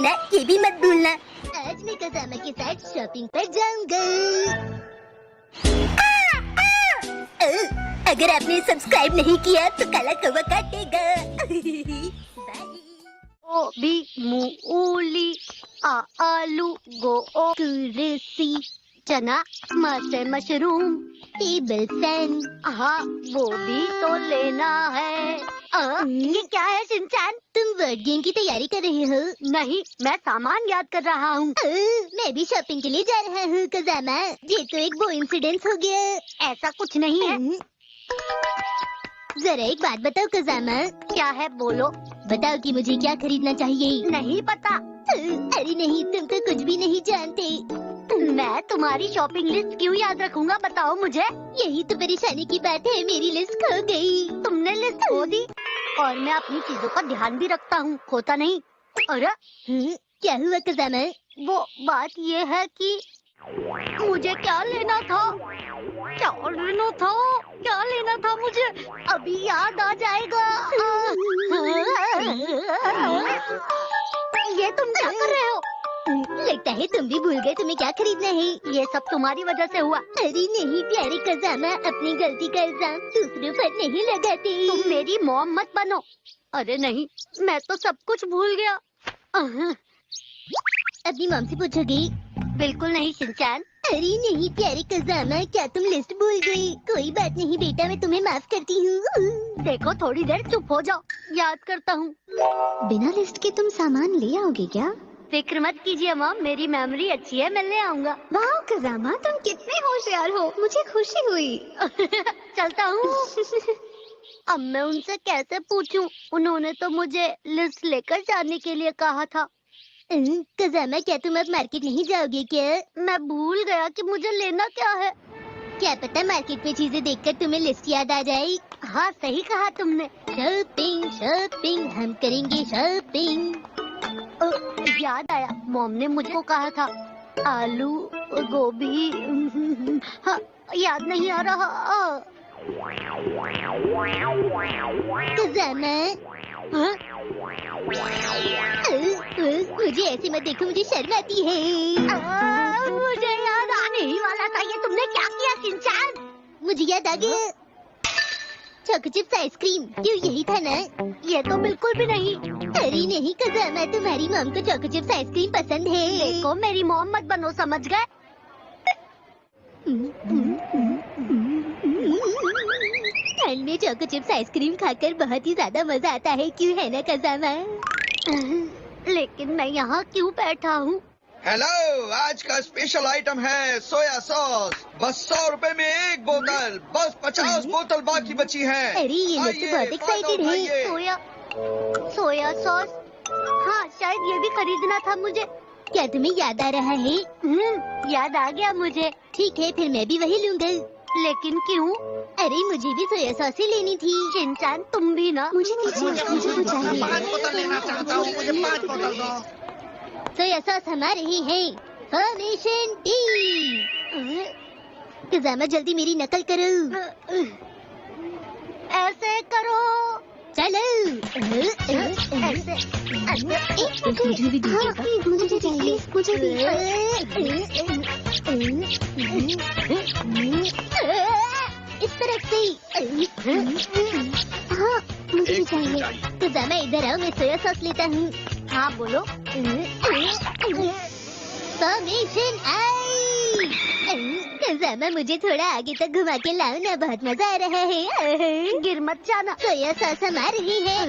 देना, ये भी मत भूलना। आज मैं कज़ामा के साथ शॉपिंग पर जाऊंगा। अगर आपने सब्सक्राइब नहीं किया तो काला कौवा काटेगा। ओ बी मूली आलू गोरेसी चना मसे मशरूम टेबल फैन। हाँ वो भी तो लेना है। ये क्या है शिनचैन? तुम वर्ड गेम की तैयारी कर रहे हो? नहीं, मैं सामान याद कर रहा हूँ। मैं भी शॉपिंग के लिए जा रहा हूँ कज़ामा। ये तो एक कोइंसिडेंस हो गया। ऐसा कुछ नहीं है। जरा एक बात बताओ कज़ामा। क्या है बोलो। बताओ कि मुझे क्या खरीदना चाहिए। नहीं पता। अरे नहीं, तुम तो कुछ भी नहीं जानते। मैं तुम्हारी शॉपिंग लिस्ट क्यों याद रखूंगा, बताओ मुझे। यही तो परेशानी की बात है, मेरी लिस्ट खो गई। तुमने लिस्ट खो दी? और मैं अपनी चीजों का ध्यान भी रखता हूँ, खोता नहीं। अरे क्या हुआ कज़ामा? वो बात ये है कि मुझे क्या लेना था, क्या लेना था मुझे अभी याद आ जाएगा। ये तुम क्या कर रहे हो? लगता है तुम भी भूल गए तुम्हें क्या खरीदना है। ये सब तुम्हारी वजह से हुआ। अरे नहीं प्यारे कज़ामा, अपनी गलती का इल्जाम दूसरों पर नहीं लगाते। तुम मेरी मॉम मत बनो। अरे नहीं, मैं तो सब कुछ भूल गया। अपनी मॉम से पूछोगी? बिल्कुल नहीं शिनचैन। अरे नहीं प्यारे कज़ामा, क्या तुम लिस्ट भूल गई? कोई बात नहीं बेटा, मैं तुम्हें माफ करती हूँ। देखो थोड़ी देर चुप हो जाओ, याद करता हूँ। बिना लिस्ट के तुम सामान ले आओगे क्या? फिक्र मत कीजिए मॉम, मेरी मेमोरी अच्छी है, मैं ले आऊंगा। वाह कज़ामा, तुम कितने होशियार हो, मुझे खुशी हुई। चलता हूँ। अब मैं उनसे कैसे पूछूं? उन्होंने तो मुझे लिस्ट लेकर जाने के लिए कहा था। कज़ामा, क्या तुम अब मार्केट नहीं जाओगे क्या? मैं भूल गया कि मुझे लेना क्या है। क्या पता मार्केट में चीजें देखकर तुम्हें लिस्ट याद आ जाए। हाँ सही कहा तुमने। शॉपिंग शॉपिंग, हम करेंगे शॉपिंग। याद आया, मॉम ने मुझको कहा था आलू गोभी। हाँ, याद नहीं आ रहा। कज़ामा, मुझे ऐसे मत देखो, मुझे शर्म आती है। मुझे याद आने ही वाला था। ये तुमने क्या किया शिनचैन? मुझे याद आ गया, चोको चिप्स आइसक्रीम। क्यों, यही था ना? ये तो बिल्कुल भी नहीं। अरे नहीं कज़ामा, तुम्हारी मॉम को चोको चिप्स आइसक्रीम पसंद है। देखो मेरी मॉम मत बनो, समझ गए? ठंड में चोको चिप्स आइसक्रीम खाकर बहुत ही ज्यादा मजा आता है, क्यों है ना कज़ामा? लेकिन मैं यहाँ क्यों बैठा हूँ? हेलो, आज का स्पेशल आइटम है सोया सॉस। बस 100 रुपए में एक बोतल, बस 50 बोतल बाकी बची है। अरे ये लोग तो बहुत एक्साइटेड है। सोया सॉस, हाँ शायद ये भी खरीदना था मुझे। क्या तुम्हें याद आ रहा है? याद आ गया मुझे। ठीक है, फिर मैं भी वही लूंगा। लेकिन क्यों? अरे मुझे भी सोया सॉस ही लेनी थी। शिनचैन तुम भी ना? मुझे तो चाहिए। 5 बोतल लेना चाहता हूँ, मुझे 5 बोतल दो। सोया सॉस हमारे ही है। Formation T. कज़ामा जल्दी मेरी नकल करो। ऐसे करो। चलो। ऐसे मुझे भी दीजिएगा। मुझे चाहिए, मुझे भी। इस तरफ से। हाँ मुझे भी चाहिए। कज़ामा इधर आओ, मैं सोया सॉस लेता हूँ। हाँ बोलो। फॉर्मेशन आई। कज़ामा मुझे थोड़ा आगे तक घुमा के लाओ ना, बहुत मजा आ रहा है। गिर मत जाना। सोया सॉस हमारी ही है।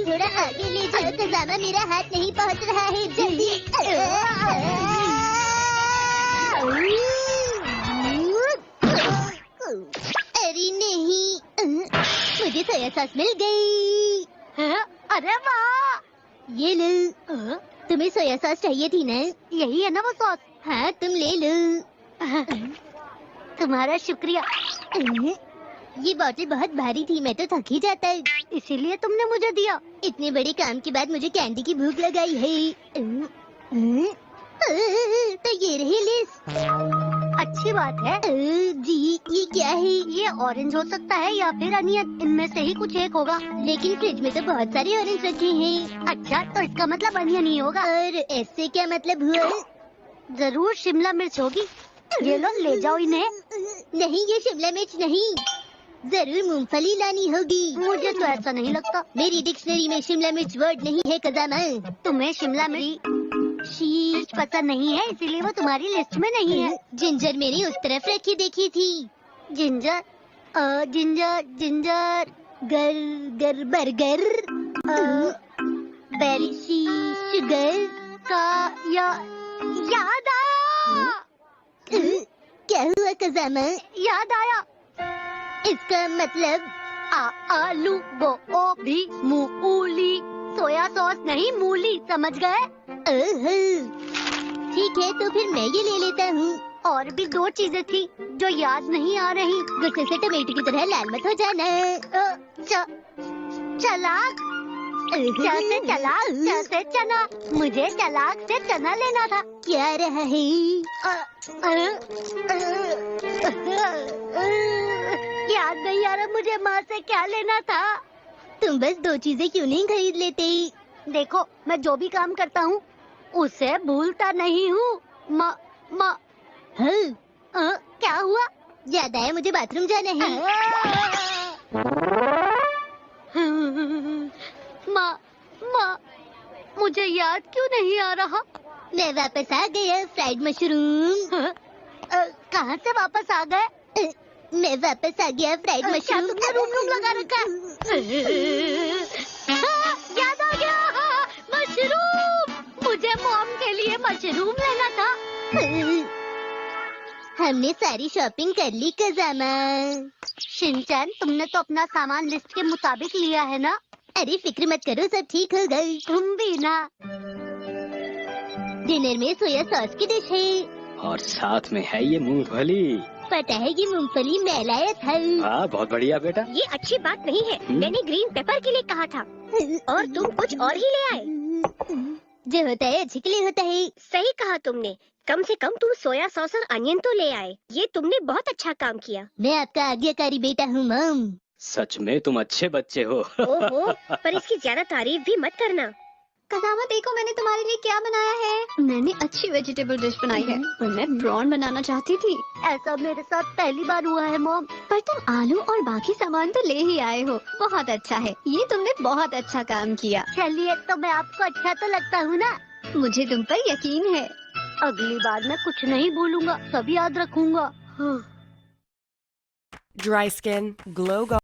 थोड़ा आगे ले जाओ कज़ामा, मेरा हाथ नहीं पहुंच रहा है, जल्दी। अरे नहीं, मुझे सोया सॉस मिल गई। अरे वाह, ये लो। तुम्हें सोया सॉस चाहिए थी ना? यही है ना वो सॉस? हाँ तुम ले लो। तुम्हारा शुक्रिया। ये बोतल बहुत भारी थी, मैं तो थक ही जाता। इसीलिए तुमने मुझे दिया। इतने बड़े काम के बाद मुझे कैंडी की भूख लगाई है। तो ये रही लिस्ट। अच्छी बात है। जी ये क्या है? ये ऑरेंज हो सकता है या फिर अनियन, इनमें से ही कुछ एक होगा। लेकिन फ्रिज में तो बहुत सारे ऑरेंज रखे हैं। अच्छा, तो इसका मतलब अनियन ही होगा। और ऐसे क्या मतलब हुआ? जरूर शिमला मिर्च होगी। ये लो, ले जाओ इन्हें। नहीं, ये शिमला मिर्च नहीं, जरूर मूंगफली लानी होगी। मुझे तो ऐसा नहीं लगता। मेरी डिक्शनरी में शिमला मिर्च वर्ड नहीं है कजामा। तुम्हें शिमला मिर्च शीश पसंद नहीं है, इसीलिए वो तुम्हारी लिस्ट में नहीं है। जिंजर मैंने उस तरफ रखी देखी थी। जिंजर, जिंजर जिंजर, गर गर बर्गर, बेरी शुगर का याद आया। क्या हुआ कजामा? याद आया। इसका मतलब आलू, गोभी, मूली, सोया सॉस नहीं, मूली, समझ गए? ओहो, ठीक है तो फिर मैं ये ले लेता हूँ। और भी 2 चीजें थी जो याद नहीं आ रही। गुस्से से टमाटर की तरह लाल मत हो जाना। चलाक, कैसे चलाक, कैसे चना? मुझे चलाक से चना लेना था। क्या रहा है? याद नहीं आ रहा मुझे माँ से क्या लेना था। तुम बस 2 चीजें क्यों नहीं खरीद लेते? देखो, मैं जो भी काम करता हूँ उसे भूलता नहीं हूँ। माँ हाँ, क्या हुआ? याद आया, मुझे बाथरूम जाना है। माँ, मुझे याद क्यों नहीं आ रहा? मैं वापस आ गया, फ्राइड मशरूम। कहाँ से वापस आ गए? मैं वापस आ गया, फ्राइड क्या मशरूम। तुमने रूम लगा रखा है? याद आ गया, मशरूम। मुझे मॉम के लिए मशरूम लेना था। हमने सारी शॉपिंग कर ली कजामा। शिनचैन, तुमने तो अपना सामान लिस्ट के मुताबिक लिया है ना? अरे फिक्र मत करो, सब ठीक हो गई। तुम भी ना। डिनर में सोया सॉस की डिश है और साथ में है ये मूंगफली। पता है ये मूंगफली मैं लाया था। हाँ, बहुत बढ़िया बेटा। ये अच्छी बात नहीं है। मैंने ग्रीन पेपर के लिए कहा था और तुम कुछ और ही ले आए। जो होता है अच्छे के लिए होता है। सही कहा तुमने। कम से कम तुम सोया सॉस और अनियन तो ले आए। ये तुमने बहुत अच्छा काम किया। मैं आपका आज्ञाकारी बेटा हूँ मॉम। सच में तुम अच्छे बच्चे हो। ओहो, पर इसकी ज्यादा तारीफ भी मत करना। कसामा, देखो मैंने तुम्हारे लिए क्या बनाया है। मैंने अच्छी वेजिटेबल डिश बनाई है और मैं प्रॉन बनाना चाहती थी। ऐसा मेरे साथ पहली बार हुआ है मॉम। पर तुम आलू और बाकी सामान तो ले ही आए हो। बहुत अच्छा है, ये तुमने बहुत अच्छा काम किया। चलिए, तो मैं आपको अच्छा तो लगता हूँ ना? मुझे तुम पर यकीन है। अगली बार मैं कुछ नहीं भूलूंगा, सब याद रखूंगा। Dry skin, glow